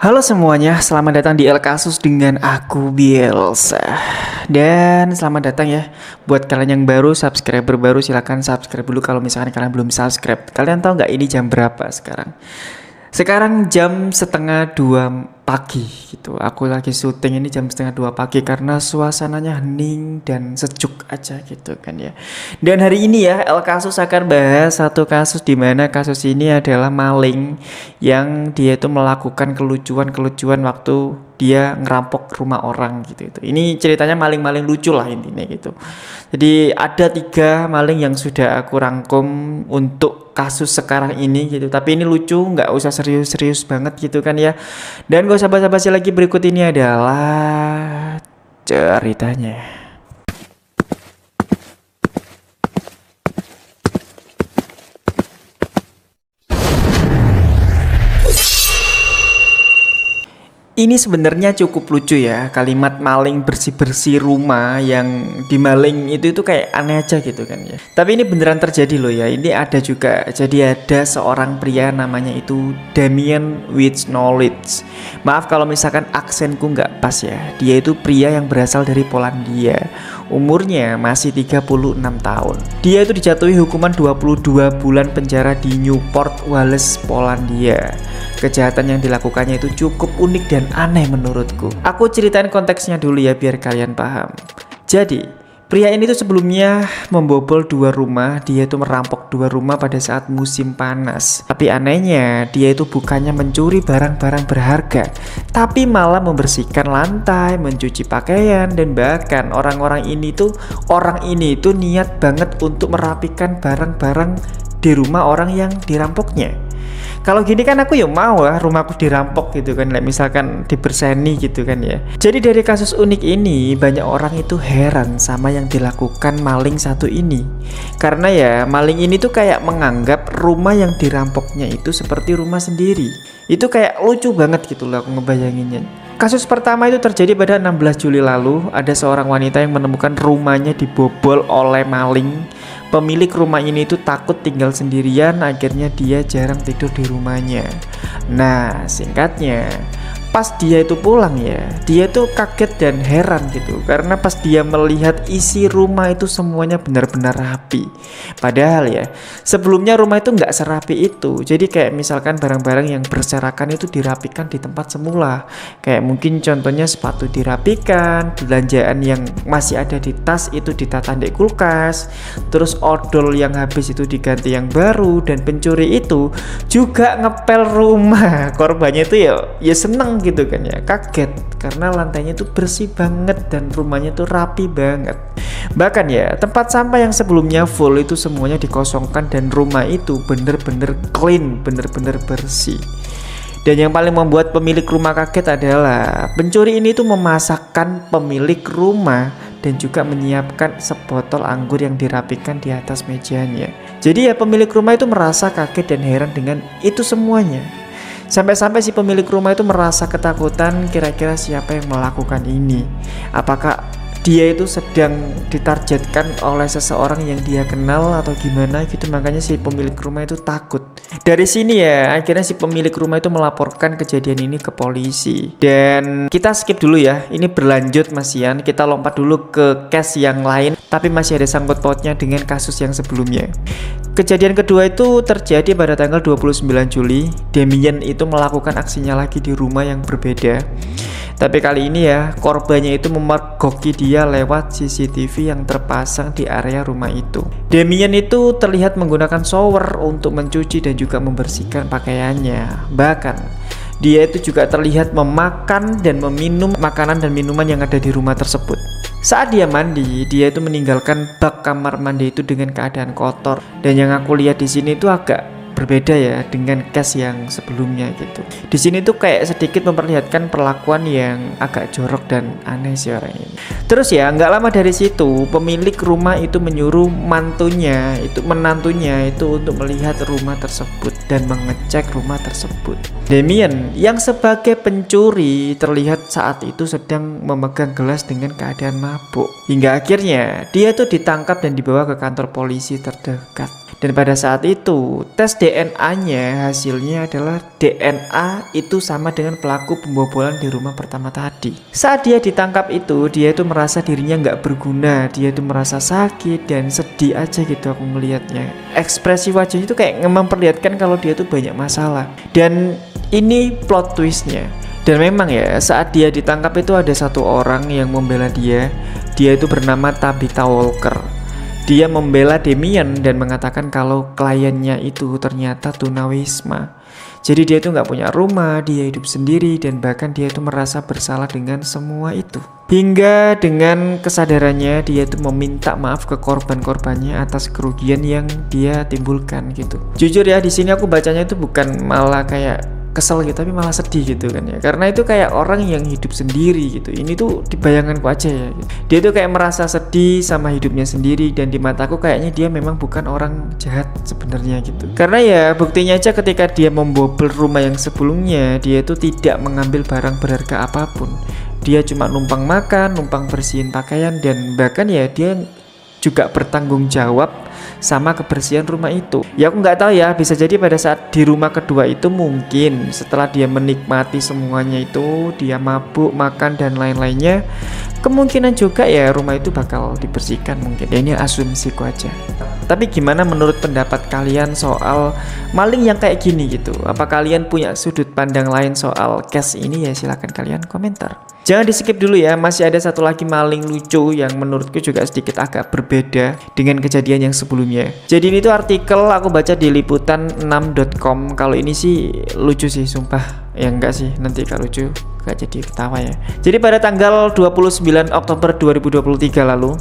Halo semuanya, selamat datang di El Kasus dengan aku Bielsa. Dan selamat datang ya buat kalian yang baru, subscriber baru, silahkan subscribe dulu kalau misalkan kalian belum subscribe. Kalian tahu nggak ini jam berapa sekarang? Sekarang jam setengah 2 pagi gitu. Aku lagi syuting ini jam setengah 2 pagi karena suasananya hening dan sejuk aja gitu kan ya. Dan hari ini ya El Kasus akan bahas satu kasus di mana kasus ini adalah maling yang dia itu melakukan kelucuan-kelucuan waktu dia ngerampok rumah orang gitu itu. Ini ceritanya maling-maling lucu lah intinya gitu. Jadi ada 3 maling yang sudah aku rangkum untuk kasus sekarang ini gitu. Tapi ini lucu, nggak usah serius-serius banget gitu kan ya. Dan gak usah basa-basi lagi, berikut ini adalah ceritanya. Ini sebenarnya cukup lucu ya, kalimat maling bersih-bersih rumah yang dimaling itu kayak aneh aja gitu kan ya. Tapi ini beneran terjadi loh ya. Ini ada juga. Jadi ada seorang pria namanya itu Damien with Knowledge. Maaf kalau misalkan aksenku nggak pas ya. Dia itu pria yang berasal dari Polandia. Umurnya masih 36 tahun. Dia itu dijatuhi hukuman 22 bulan penjara di Newport Wales, Polandia. Kejahatan yang dilakukannya itu cukup unik dan aneh menurutku. Aku ceritain konteksnya dulu ya biar kalian paham. Jadi, pria ini tuh sebelumnya membobol 2 rumah. Dia itu merampok 2 rumah pada saat musim panas. Tapi anehnya, dia itu bukannya mencuri barang-barang berharga, tapi malah membersihkan lantai, mencuci pakaian, dan bahkan orang ini tuh niat banget untuk merapikan barang-barang di rumah orang yang dirampoknya. Kalau gini kan aku ya mau lah rumahku dirampok gitu kan, misalkan diberseni gitu kan ya. Jadi dari kasus unik ini banyak orang itu heran sama yang dilakukan maling satu ini. Karena ya maling ini tuh kayak menganggap rumah yang dirampoknya itu seperti rumah sendiri. Itu kayak lucu banget gitu loh aku ngebayanginnya. Kasus pertama itu terjadi pada 16 Juli lalu. Ada seorang wanita yang menemukan rumahnya dibobol oleh maling. Pemilik rumah ini tuh takut tinggal sendirian, akhirnya dia jarang tidur di rumahnya. Nah, singkatnya, pas dia itu pulang ya, dia tuh kaget dan heran gitu. Karena pas dia melihat isi rumah itu semuanya benar-benar rapi. Padahal ya, sebelumnya rumah itu nggak serapi itu. Jadi kayak misalkan barang-barang yang berserakan itu dirapikan di tempat semula. Kayak mungkin contohnya sepatu dirapikan, belanjaan yang masih ada di tas itu ditata di kulkas, terus odol yang habis itu diganti yang baru, dan pencuri itu juga ngepel rumah korbannya itu ya seneng gitu kan ya, kaget karena lantainya tuh bersih banget dan rumahnya tuh rapi banget. Bahkan ya tempat sampah yang sebelumnya full itu semuanya dikosongkan dan rumah itu bener-bener clean, bener-bener bersih. Dan yang paling membuat pemilik rumah kaget adalah pencuri ini tuh memasakkan pemilik rumah dan juga menyiapkan sebotol anggur yang dirapikan di atas mejanya. Jadi ya pemilik rumah itu merasa kaget dan heran dengan itu semuanya. Sampai-sampai si pemilik rumah itu merasa ketakutan, kira-kira siapa yang melakukan ini. Apakah dia itu sedang ditargetkan oleh seseorang yang dia kenal atau gimana gitu. Makanya si pemilik rumah itu takut. Dari sini ya akhirnya si pemilik rumah itu melaporkan kejadian ini ke polisi. Dan kita skip dulu ya, ini berlanjut Mas Ian. Kita lompat dulu ke case yang lain, tapi masih ada sangkut pautnya dengan kasus yang sebelumnya. Kejadian kedua itu terjadi pada tanggal 29 Juli. Damien itu melakukan aksinya lagi di rumah yang berbeda. Tapi kali ini ya korbannya itu memergoki dia lewat CCTV yang terpasang di area rumah itu. Damien itu terlihat menggunakan shower untuk mencuci dan juga membersihkan pakaiannya. Bahkan dia itu juga terlihat memakan dan meminum makanan dan minuman yang ada di rumah tersebut. Saat dia mandi, dia itu meninggalkan bak kamar mandi itu dengan keadaan kotor. Dan yang aku lihat di sini itu agak berbeda ya dengan case yang sebelumnya gitu. Di sini tuh kayak sedikit memperlihatkan perlakuan yang agak jorok dan aneh sih orang ini. Terus ya nggak lama dari situ pemilik rumah itu menyuruh menantunya itu untuk melihat rumah tersebut dan mengecek rumah tersebut. Damien yang sebagai pencuri terlihat saat itu sedang memegang gelas dengan keadaan mabuk. Hingga akhirnya dia tuh ditangkap dan dibawa ke kantor polisi terdekat. Dan pada saat itu tes DNA-nya hasilnya adalah DNA itu sama dengan pelaku pembobolan di rumah pertama tadi. Saat dia ditangkap itu, dia itu merasa dirinya nggak berguna, dia itu merasa sakit dan sedih aja gitu aku melihatnya. Ekspresi wajahnya itu kayak memperlihatkan kalau dia itu banyak masalah. Dan ini plot twistnya. Dan memang ya saat dia ditangkap itu ada satu orang yang membela dia. Dia itu bernama Tabitha Walker. Dia membela Damien dan mengatakan kalau kliennya itu ternyata tunawisma. Jadi dia itu nggak punya rumah, dia hidup sendiri dan bahkan dia itu merasa bersalah dengan semua itu. Hingga dengan kesadarannya dia itu meminta maaf ke korban-korbannya atas kerugian yang dia timbulkan gitu. Jujur ya di sini aku bacanya itu bukan malah kayak kesel gitu, tapi malah sedih gitu kan ya, karena itu kayak orang yang hidup sendiri gitu. Ini tuh di bayanganku aja ya gitu. Dia tuh kayak merasa sedih sama hidupnya sendiri dan di mataku kayaknya dia memang bukan orang jahat sebenarnya gitu. Karena ya buktinya aja ketika dia membobol rumah yang sebelumnya, dia itu tidak mengambil barang berharga apapun. Dia cuma numpang makan, numpang bersihin pakaian, dan bahkan ya dia juga bertanggung jawab sama kebersihan rumah itu. Ya aku nggak tahu ya, bisa jadi pada saat di rumah kedua itu mungkin setelah dia menikmati semuanya itu, dia mabuk, makan dan lain-lainnya, kemungkinan juga ya rumah itu bakal dibersihkan mungkin. Ya ini asumsiku aja. Tapi gimana menurut pendapat kalian soal maling yang kayak gini gitu? Apa kalian punya sudut pandang lain soal case ini? Ya silahkan kalian komentar. Jangan di skip dulu ya, masih ada satu lagi maling lucu yang menurutku juga sedikit agak berbeda dengan kejadian yang sebelumnya. Jadi ini tuh artikel aku baca di liputan6.com. Kalau ini sih lucu sih sumpah. Ya enggak sih, nanti kalau lucu gak jadi ketawa ya. Jadi pada tanggal 29 Oktober 2023 lalu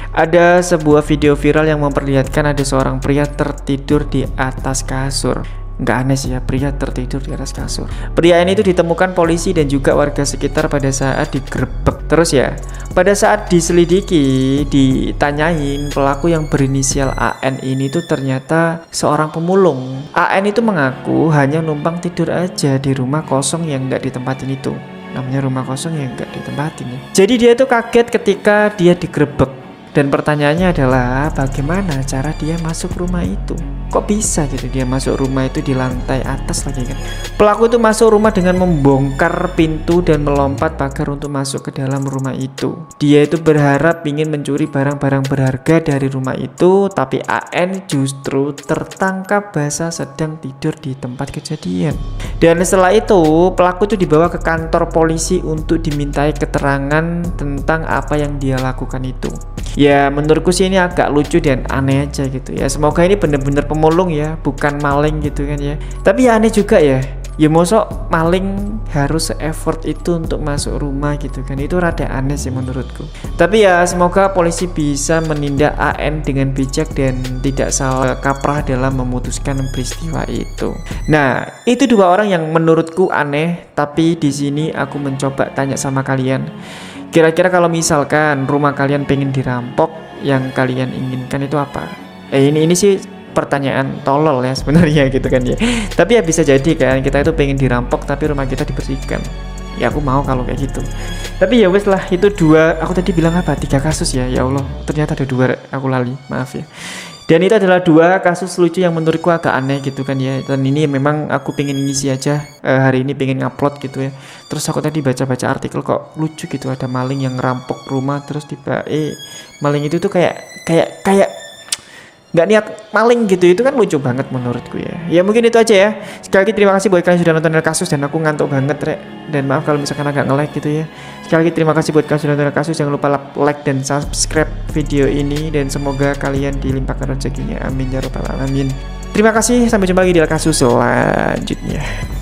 ada sebuah video viral yang memperlihatkan ada seorang pria tertidur di atas kasur. Nggak aneh sih ya, pria tertidur di atas kasur. Pria ini itu ditemukan polisi dan juga warga sekitar pada saat digerebek. Terus ya, pada saat diselidiki, ditanyain, pelaku yang berinisial AN ini tuh ternyata seorang pemulung. AN itu mengaku hanya numpang tidur aja di rumah kosong yang nggak ditempatin itu. Namanya rumah kosong yang nggak ditempatin ya. Jadi dia tuh kaget ketika dia digerebek. Dan pertanyaannya adalah bagaimana cara dia masuk rumah itu? Kok bisa gitu dia masuk rumah itu di lantai atas lagi kan? Pelaku itu masuk rumah dengan membongkar pintu dan melompat pagar untuk masuk ke dalam rumah itu. Dia itu berharap ingin mencuri barang-barang berharga dari rumah itu, tapi AN justru tertangkap basah sedang tidur di tempat kejadian. Dan setelah itu pelaku itu dibawa ke kantor polisi untuk dimintai keterangan tentang apa yang dia lakukan itu. Ya menurutku sih ini agak lucu dan aneh aja gitu ya. Semoga ini bener-bener pemulung ya, bukan maling gitu kan ya. Tapi ya aneh juga ya. Ya mosok maling harus se-effort itu untuk masuk rumah gitu kan. Itu rada aneh sih menurutku. Tapi ya semoga polisi bisa menindak AN dengan bijak dan tidak salah kaprah dalam memutuskan peristiwa itu. Nah, itu dua orang yang menurutku aneh, tapi di sini aku mencoba tanya sama kalian. Kira-kira kalau misalkan rumah kalian pengen dirampok, yang kalian inginkan itu apa? Ini sih pertanyaan tolol ya sebenarnya gitu kan ya. Tapi ya bisa jadi kan kita itu pengen dirampok tapi rumah kita dibersihkan. Ya aku mau kalau kayak gitu. Tapi ya wes lah, itu dua, aku tadi bilang apa? 3 kasus ya. Ya Allah, ternyata ada 2, aku lali. Maaf ya. Dan itu adalah 2 kasus lucu yang menurutku agak aneh gitu kan ya. Dan ini memang aku pengen ngisi aja hari ini, pengen ngupload gitu ya. Terus aku tadi baca-baca artikel kok lucu gitu, ada maling yang ngerampok rumah terus tiba maling itu tuh kayak nggak niat maling gitu. Itu kan lucu banget menurutku ya. Ya mungkin itu aja ya. Sekali lagi terima kasih buat kalian sudah nonton kasus, dan aku ngantuk banget rek. Dan maaf kalau misalkan agak nge-lag gitu ya. Sekali lagi terima kasih buat kalian sudah nonton kasus. Jangan lupa like dan subscribe video ini, dan semoga kalian dilimpahkan rezekinya. Amin ya rabbal alamin. Terima kasih, sampai jumpa lagi di kasus selanjutnya.